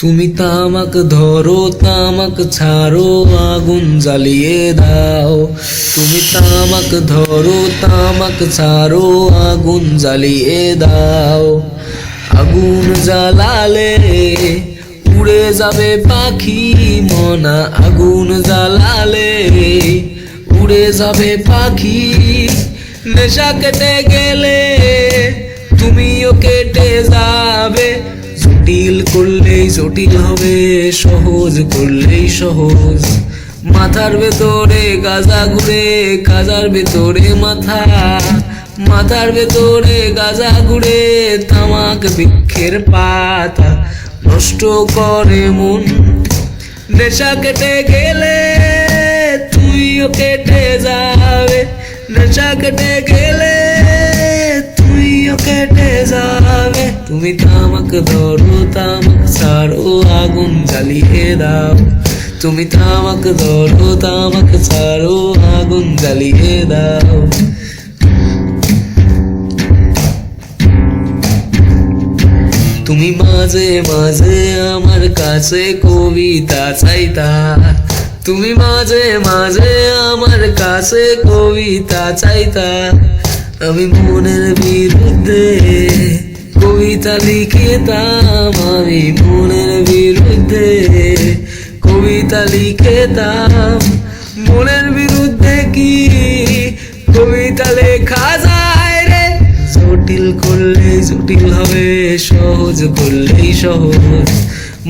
তুমি তামাক ধরো তামাক ছাড়ো আগুন জ্বালিয়ে দাও। তুমি তামাক ধরো তামাক ছাড়ো আগুন জ্বালিয়ে দাও। আগুন জ্বালালে উড়ে যাবে পাখি মনা, আগুন জ্বালালে উড়ে যাবে পাখি। নেশা কেটে গেলে তুমিও কেটে যাবে। জটিল করলেই জটিল হবে, সহজ করলেই সহজ। মাথার ভেতরে গাজা ঘুরে, গাজার ভেতরে মাথা। মাথার ভেতরে গাজা ঘুরে, তামাক বৃক্ষের পাতা নষ্ট করে মন। নেশা কেটে গেলে তুইও কেটে যাবে। নেশা কেটে গেলে তুইও কেটে যাবে। তুমি তামাক ধরো তামাক ছাড়ো আগুন জ্বালিয়ে দাও। তুমি তামাক ধরো তামাক ছাড়ো আগুন জ্বালিয়ে দাও। তুমি মাঝে মাঝে আমার কাছে কবিতা চাইতা। তুমি মাঝে মাঝে আমার কাছে কবিতা চাইতা। আমি মনের বিরুদ্ধে কবিতা লিখিতাম। আমি মনের বিরুদ্ধে কবিতা লিখিতাম। মনের বিরুদ্ধে কি কবিতা লেখা যায় রে? জটিল করলে জটিল হবে, সহজ করলেই সহজ।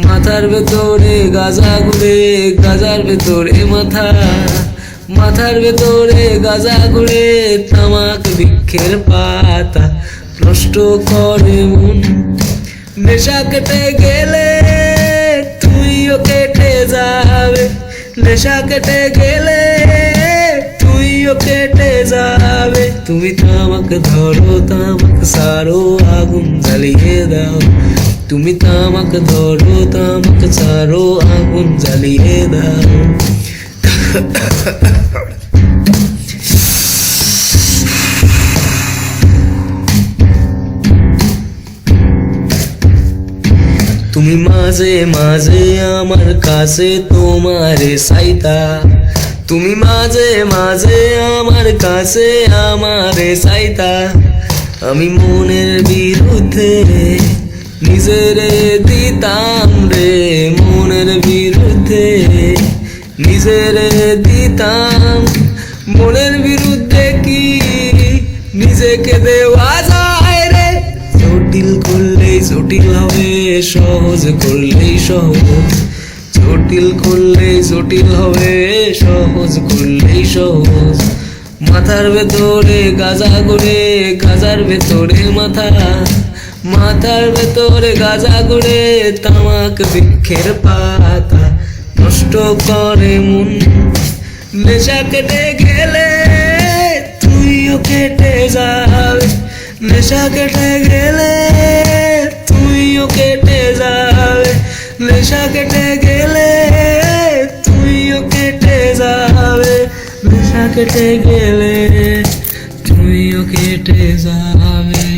মাথার ভেতরে গাজা ঘুরে, গাজার ভেতরে মাথা। মাথার ভেতরে গাজা ঘুরে, তামাক বৃক্ষের পাতা নষ্ট করে মন। নেশা কেটে গেলে তুইও কেটে যাবে। নেশা কেটে গেলে তুইও কেটে যাবে। তুমি তামাক ধরো তামাক ছাড়ো আগুন জ্বালিয়ে দাও। তুমি তামাক ধরো তামাক ছাড়ো আগুন জ্বালিয়ে দাও। তুমি মাঝে মাঝে আমার কাছে তোমারে চাইতা। তুমি মাঝে মাঝে আমার কাছে আমারে চাইতা। আমি মনের বিরুদ্ধে নিজেরে দিতাম রে। মনের বিরুদ্ধে নিজেরে দিতাম। মনের বিরুদ্ধে কি নিজেকে দেওয়া যায় রে? জটিল করলেই জটিল হবে, সহজ করলেই সহজ। জটিল করলেই জটিল হবে, সহজ করলেই সহজ। মাথার ভেতরে গাজা ঘুরে, গাজার ভেতরে মাথা। মাথার ভেতরে গাজা ঘুরে, তামাক বৃক্ষের পাতা নষ্ট করে মন। নেশা কেটে গেলে তুইও কেটে যাবে। নেশা কেটে গেলে তুইও কেটে যাবে। নেশা কেটে গেলে তুইও কেটে যাবে। নেশা কেটে গেলে তুইও কেটে যাবে।